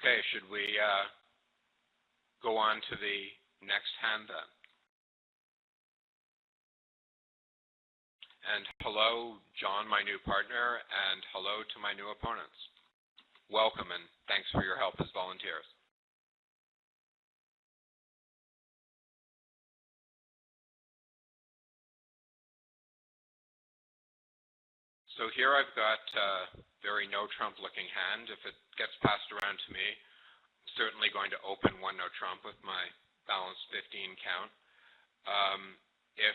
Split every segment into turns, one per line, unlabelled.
Okay, should we go on to the next hand then? And hello, John, my new partner, and hello to my new opponents. Welcome and thanks for your help as volunteers. So here I've got a very no Trump looking hand. If it gets passed around to me, I'm certainly going to open one no Trump with my balanced 15 count. If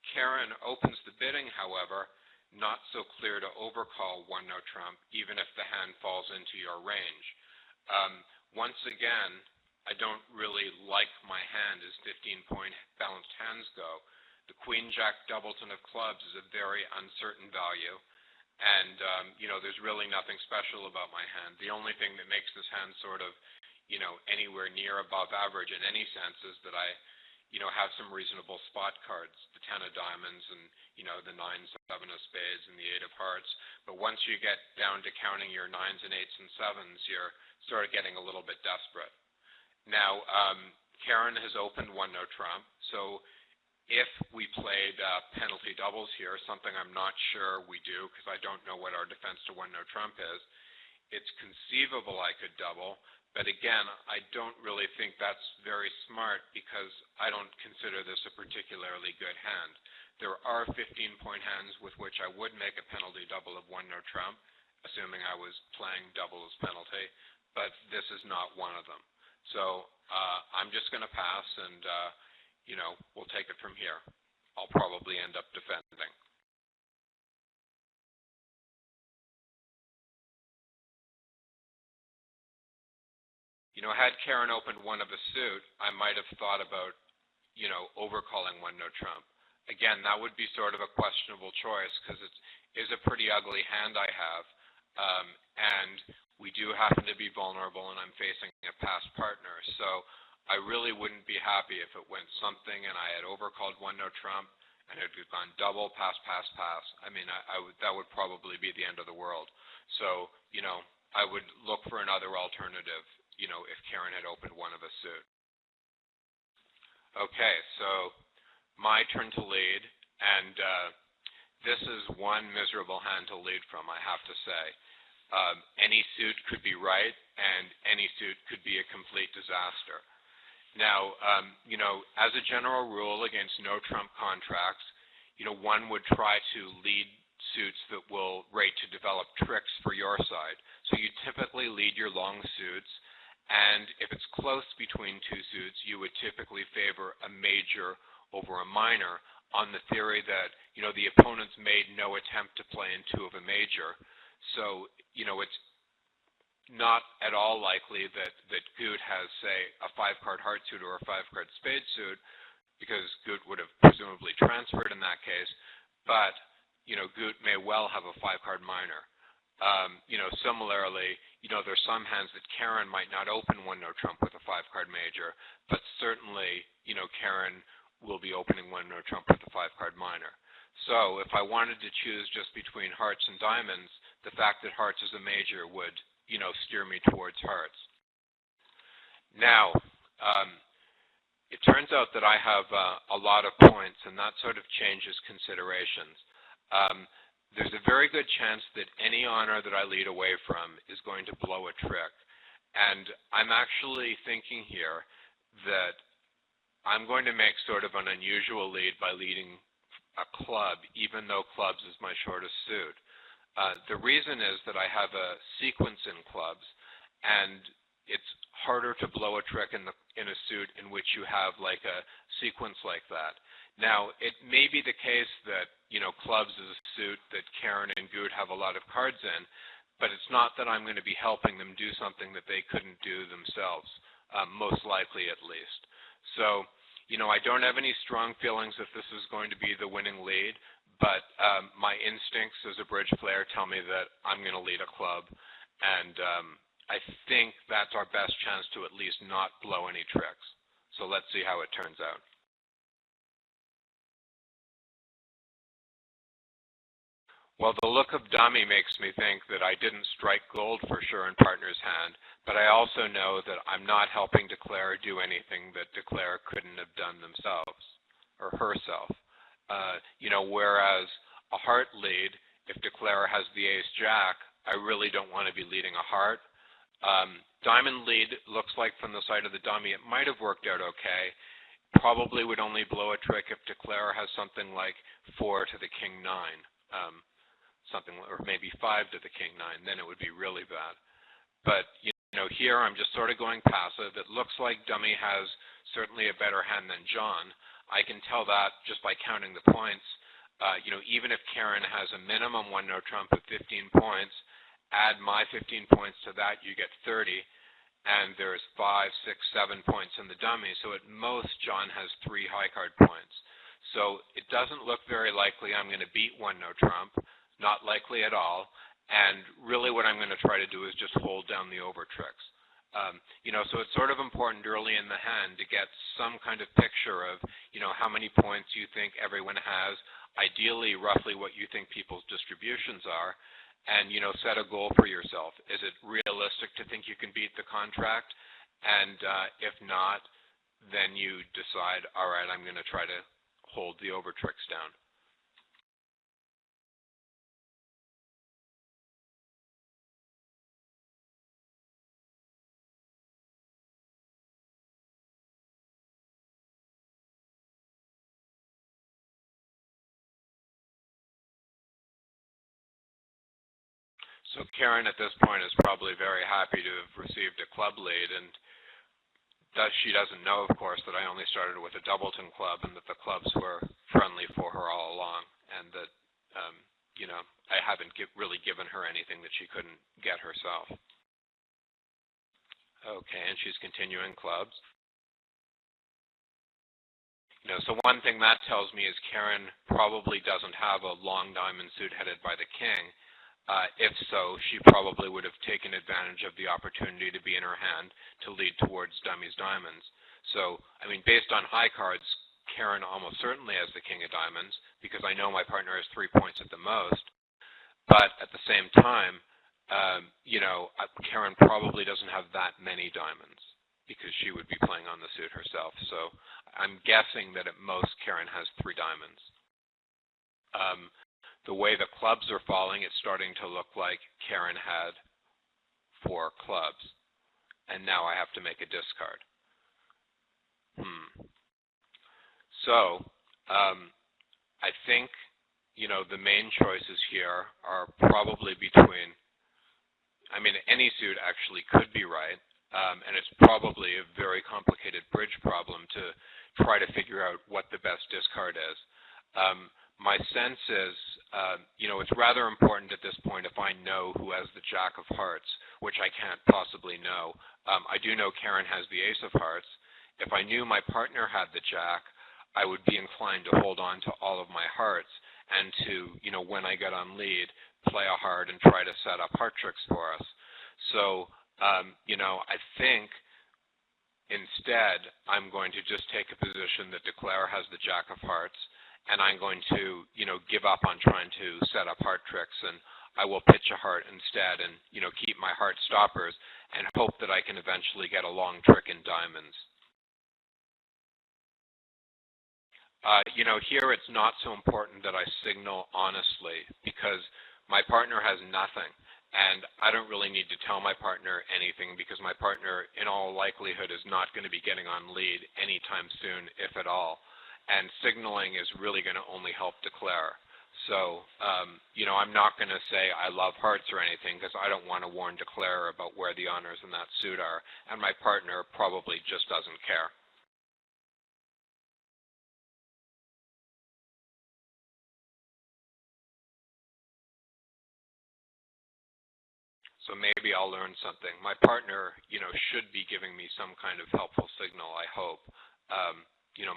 Karen opens the bidding, however, not so clear to overcall one no Trump, even if the hand falls into your range. Once again, I don't really like my hand as 15-point balanced hands go. The Queen Jack Doubleton of clubs is a very uncertain value, and there's really nothing special about my hand. The only thing that makes this hand sort of, anywhere near above average in any sense is that I, have some reasonable spot cards, the 10 of diamonds and, the 9, 7 of spades and the 8 of hearts. But once you get down to counting your 9s and 8s and 7s, you're sort of getting a little bit desperate. Now, Karen has opened one no Trump, so if we played penalty doubles here, something I'm not sure we do because I don't know what our defense to one no Trump is, it's conceivable I could double, but again, I don't really think that's very smart because I don't consider this a particularly good hand. There are 15-point hands with which I would make a penalty double of one no Trump, assuming I was playing doubles penalty, but this is not one of them. So I'm just going to pass and we'll take it from here. I'll probably end up defending. Had Karen opened one of a suit, I might have thought about, overcalling one no Trump. Again, that would be sort of a questionable choice because it is a pretty ugly hand I have, and we do happen to be vulnerable, and I'm facing a past partner. So I really wouldn't be happy if it went something and I had overcalled one no Trump and it had gone double, pass, pass, pass. I mean, that would probably be the end of the world. So, I would look for another alternative, if Karen had opened one of a suit. Okay, so my turn to lead, and this is one miserable hand to lead from, I have to say. Any suit could be right, and any suit could be a complete disaster. Now, as a general rule against no Trump contracts, one would try to lead suits that will rate to develop tricks for your side. So you typically lead your long suits, and if it's close between two suits, you would typically favor a major over a minor on the theory that, the opponents made no attempt to play in two of a major. So, it's not at all likely that Gut has, say, a 5-card heart suit or a 5-card spade suit, because Gut would have presumably transferred in that case, but, Gut may well have a 5-card minor. Similarly, there's some hands that Karen might not open one no Trump with a 5-card major, but certainly, Karen will be opening one no Trump with a 5-card minor. So if I wanted to choose just between hearts and diamonds, the fact that hearts is a major would, steer me towards hearts. Now, it turns out that I have a lot of points, and that sort of changes considerations. There's a very good chance that any honor that I lead away from is going to blow a trick. And I'm actually thinking here that I'm going to make sort of an unusual lead by leading a club, even though clubs is my shortest suit. The reason is that I have a sequence in clubs, and it's harder to blow a trick in a suit in which you have like a sequence like that. Now, it may be the case that, clubs is a suit that Karen and Gut have a lot of cards in, but it's not that I'm going to be helping them do something that they couldn't do themselves, most likely at least. So, I don't have any strong feelings that this is going to be the winning lead, but my instincts as a bridge player tell me that I'm going to lead a club, and I think that's our best chance to at least not blow any tricks. So let's see how it turns out. Well, the look of dummy makes me think that I didn't strike gold for sure in partner's hand, but I also know that I'm not helping Declare do anything that Declare couldn't have done themselves or herself. Whereas a heart lead, if Declare has the ace-jack, I really don't want to be leading a heart. Diamond lead looks like from the side of the dummy it might have worked out okay. Probably would only blow a trick if Declare has something like 4 to the king 9. Or maybe 5 to the king 9, then it would be really bad. But here I'm just sort of going passive. It looks like dummy has certainly a better hand than John. I can tell that just by counting the points. Even if Karen has a minimum one-note trump of 15 points, add my 15 points to that, you get 30, and there's 5, 6, 7 points in the dummy. So at most, John has 3 high card points. So it doesn't look very likely I'm going to beat one-note trump. Not likely at all, and really what I'm going to try to do is just hold down the over tricks. So it's sort of important early in the hand to get some kind of picture of, how many points you think everyone has, ideally roughly what you think people's distributions are, and, set a goal for yourself. Is it realistic to think you can beat the contract? And if not, then you decide, all right, I'm going to try to hold the over tricks down. So Karen at this point is probably very happy to have received a club lead, and she doesn't know, of course, that I only started with a doubleton club and that the clubs were friendly for her all along, and that, I haven't really given her anything that she couldn't get herself. Okay, and she's continuing clubs. So one thing that tells me is Karen probably doesn't have a long diamond suit headed by the king. If so, she probably would have taken advantage of the opportunity to be in her hand to lead towards dummy's diamonds. So, based on high cards, Karen almost certainly has the king of diamonds because I know my partner has 3 points at the most. But at the same time, Karen probably doesn't have that many diamonds because she would be playing on the suit herself. So I'm guessing that at most Karen has 3 diamonds. The way the clubs are falling, it's starting to look like Karen had 4 clubs, and now I have to make a discard. So, I think, the main choices here are probably between, any suit actually could be right, and it's probably a very complicated bridge problem to try to figure out what the best discard is. My sense is, it's rather important at this point if I know who has the jack of hearts, which I can't possibly know. I do know Karen has the ace of hearts. If I knew my partner had the jack, I would be inclined to hold on to all of my hearts and to, when I get on lead, play a heart and try to set up heart tricks for us. So, I think instead I'm going to just take a position that Declare has the jack of hearts, and I'm going to, give up on trying to set up heart tricks, and I will pitch a heart instead and, keep my heart stoppers and hope that I can eventually get a long trick in diamonds. Here it's not so important that I signal honestly because my partner has nothing, and I don't really need to tell my partner anything because my partner, in all likelihood, is not going to be getting on lead anytime soon, if at all. And signaling is really going to only help Declare. So, I'm not going to say I love hearts or anything because I don't want to warn Declare about where the honors in that suit are, and my partner probably just doesn't care. So maybe I'll learn something. My partner, should be giving me some kind of helpful signal, I hope.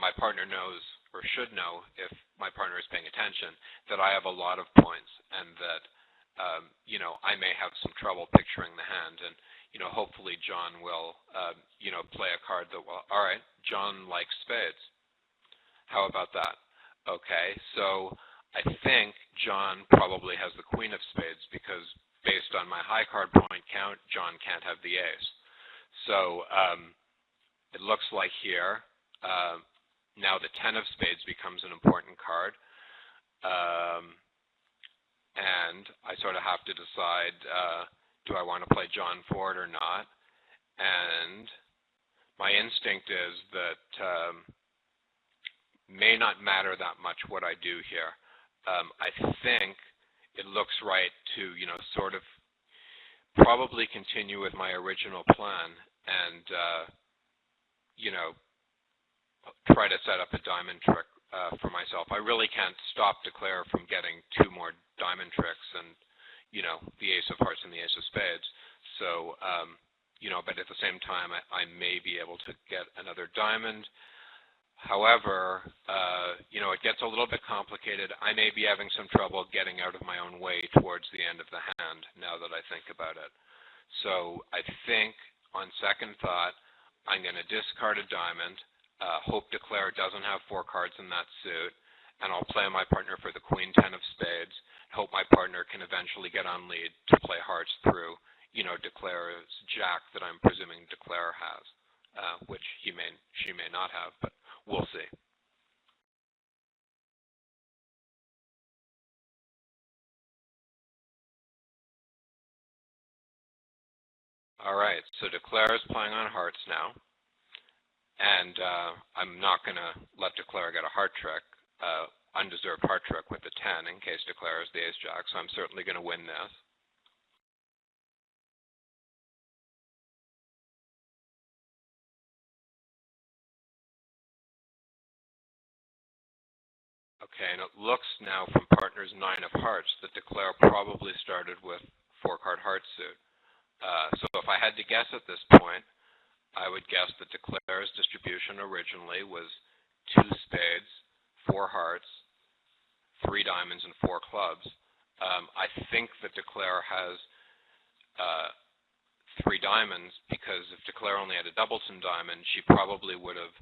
My partner knows, or should know, if my partner is paying attention, that I have a lot of points and that, I may have some trouble picturing the hand. And, hopefully John will, play a card that will, all right, John likes spades. How about that? Okay, so I think John probably has the queen of spades because based on my high card point count, John can't have the ace. So it looks like here, now the 10 of spades becomes an important card. And I sort of have to decide, do I want to play John for it or not? And my instinct is that may not matter that much what I do here. I think it looks right to, sort of probably continue with my original plan and, try to set up a diamond trick for myself. I really can't stop Declare from getting 2 more diamond tricks and, the ace of hearts and the ace of spades. So, but at the same time, I may be able to get another diamond. However, it gets a little bit complicated. I may be having some trouble getting out of my own way towards the end of the hand now that I think about it. So I think, on second thought, I'm going to discard a diamond, hope Declare doesn't have 4 cards in that suit, and I'll play my partner for the queen 10 of spades, hope my partner can eventually get on lead to play hearts through, Declare's jack that I'm presuming Declare has, which she may not have, but we'll see. All right, so Declare is playing on hearts now, and I'm not going to let Declare get a heart trick, undeserved heart trick with the 10 in case Declare is the ace-jack, so I'm certainly going to win this. Okay, and it looks now from partner's 9 of hearts that Declare probably started with 4-card heart suit. So if I had to guess at this point, I would guess that Declare's distribution originally was 2 spades, 4 hearts, 3 diamonds, and 4 clubs. I think that Declare has 3 diamonds because if Declare only had a doubleton diamond, she probably would have,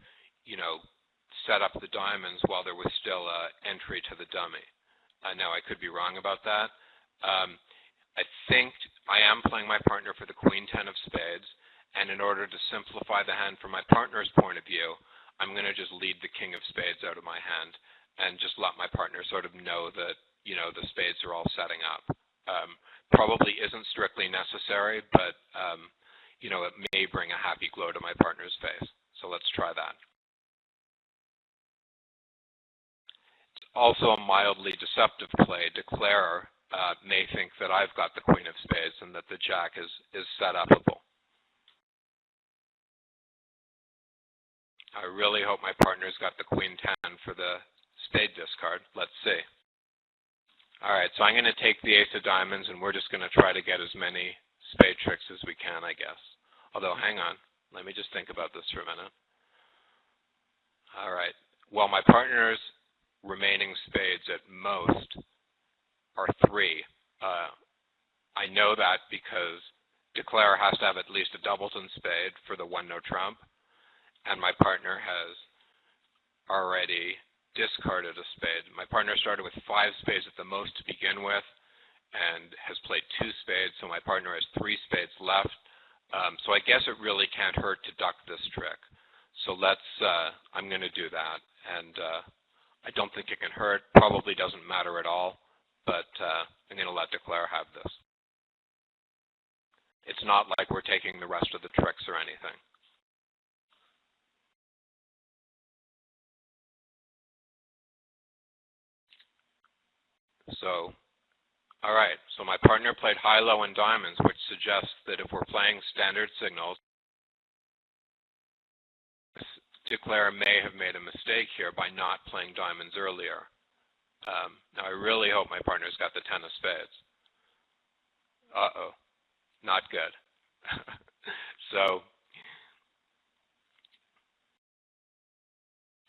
set up the diamonds while there was still an entry to the dummy. Now, I could be wrong about that. I think I am playing my partner for the queen 10 of spades, and in order to simplify the hand from my partner's point of view, I'm going to just lead the king of spades out of my hand and just let my partner sort of know that, the spades are all setting up. Probably isn't strictly necessary, but, it may bring a happy glow to my partner's face. So let's try that. It's also a mildly deceptive play. Declare may think that I've got the queen of spades and that the jack is set upable. I really hope my partner's got the queen 10 for the spade discard. Let's see. All right, so I'm going to take the ace of diamonds, and we're just going to try to get as many spade tricks as we can, I guess. Although, hang on. Let me just think about this for a minute. All right. Well, my partner's remaining spades at most are 3. I know that because Declare has to have at least a doubleton spade for the 1-no trump, and my partner has already discarded a spade. My partner started with 5 spades at the most to begin with and has played 2 spades, so my partner has 3 spades left. So I guess it really can't hurt to duck this trick. So I'm going to do that, and I don't think it can hurt. Probably doesn't matter at all, but I'm going to let Declare have this. It's not like we're taking the rest of the tricks or anything. So, all right, so my partner played high, low, and diamonds, which suggests that if we're playing standard signals, Declare may have made a mistake here by not playing diamonds earlier. Now, I really hope my partner's got the 10 of spades. Uh-oh, not good. So,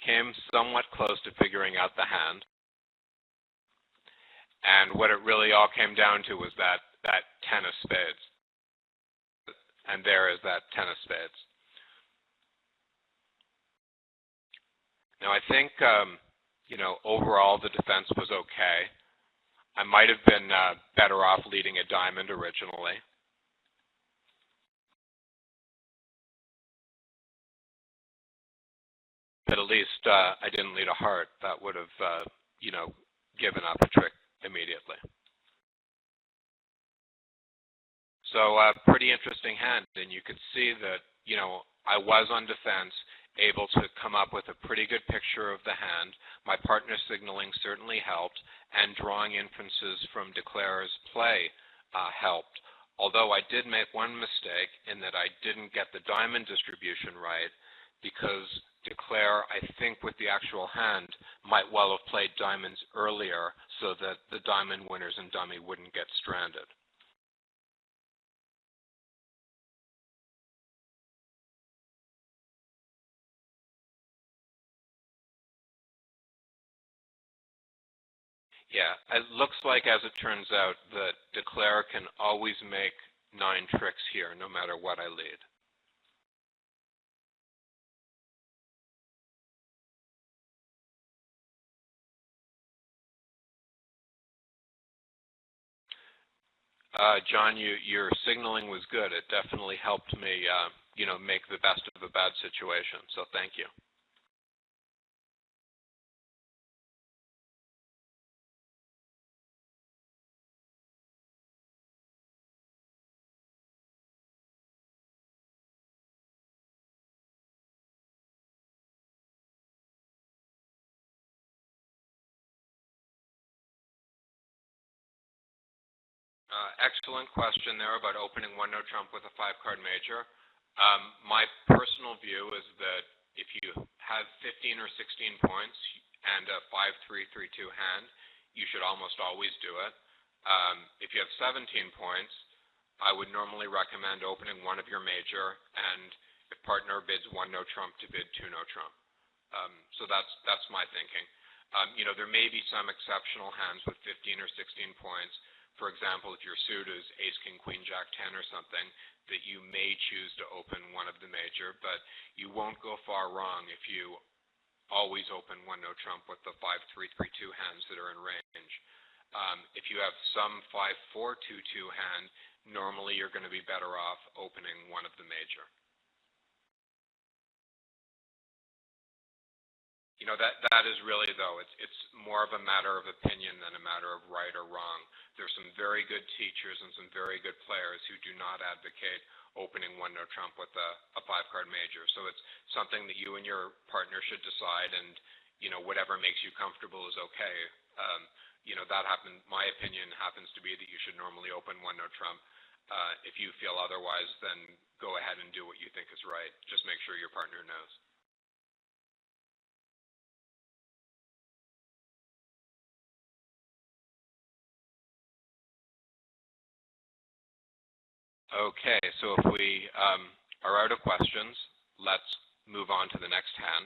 came somewhat close to figuring out the hand. And what it really all came down to was that 10 of spades. And there is that 10 of spades. Now I think, overall the defense was okay. I might have been better off leading a diamond originally. But at least I didn't lead a heart. That would have, given up a trick immediately. So pretty interesting hand, and you could see that, I was on defense, able to come up with a pretty good picture of the hand. My partner signaling certainly helped, and drawing inferences from Declare's play helped. Although I did make one mistake in that I didn't get the diamond distribution right, because Declare, I think with the actual hand, might well have played diamonds earlier so that the diamond winners and dummy wouldn't get stranded. Yeah, it looks like, as it turns out, that Declare can always make 9 tricks here, no matter what I lead. John, your signaling was good. It definitely helped me, make the best of a bad situation. So thank you. Excellent question there about opening one no trump with a 5-card major. My personal view is that if you have 15 or 16 points and a 5-3-3-2 hand, you should almost always do it. If you have 17 points, I would normally recommend opening one of your major, and if partner bids one no trump, to bid 2 no trump. So that's my thinking. There may be some exceptional hands with 15 or 16 points. For example, if your suit is ace, king, queen, jack, 10 or something, that you may choose to open one of the major, but you won't go far wrong if you always open one no trump with the 5-3-3-2 hands that are in range. If you have some 5-4-2-2 hand, normally you're going to be better off opening one of the major. That is really, though, it's more of a matter of opinion than a matter of right or wrong. There's some very good teachers and some very good players who do not advocate opening one no trump with a 5-card major. So it's something that you and your partner should decide, and whatever makes you comfortable is okay. That happens. My opinion happens to be that you should normally open one no trump. If you feel otherwise, then go ahead and do what you think is right. Just make sure your partner knows. Okay, so if we are out of questions, let's move on to the next hand.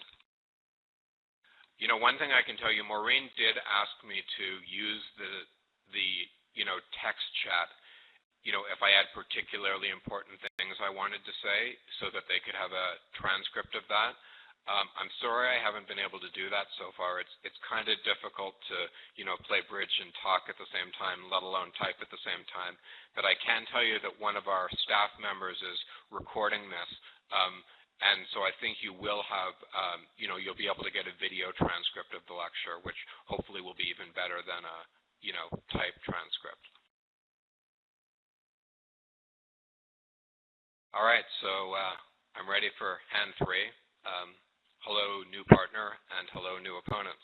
One thing I can tell you, Maureen did ask me to use the text chat, if I had particularly important things I wanted to say, so that they could have a transcript of that. I'm sorry I haven't been able to do that so far. It's kind of difficult to, play bridge and talk at the same time, let alone type at the same time. But I can tell you that one of our staff members is recording this. And so I think you will have, you'll be able to get a video transcript of the lecture, which hopefully will be even better than a, typed transcript. All right, so I'm ready for hand 3. Hello, new partner, and hello, new opponents.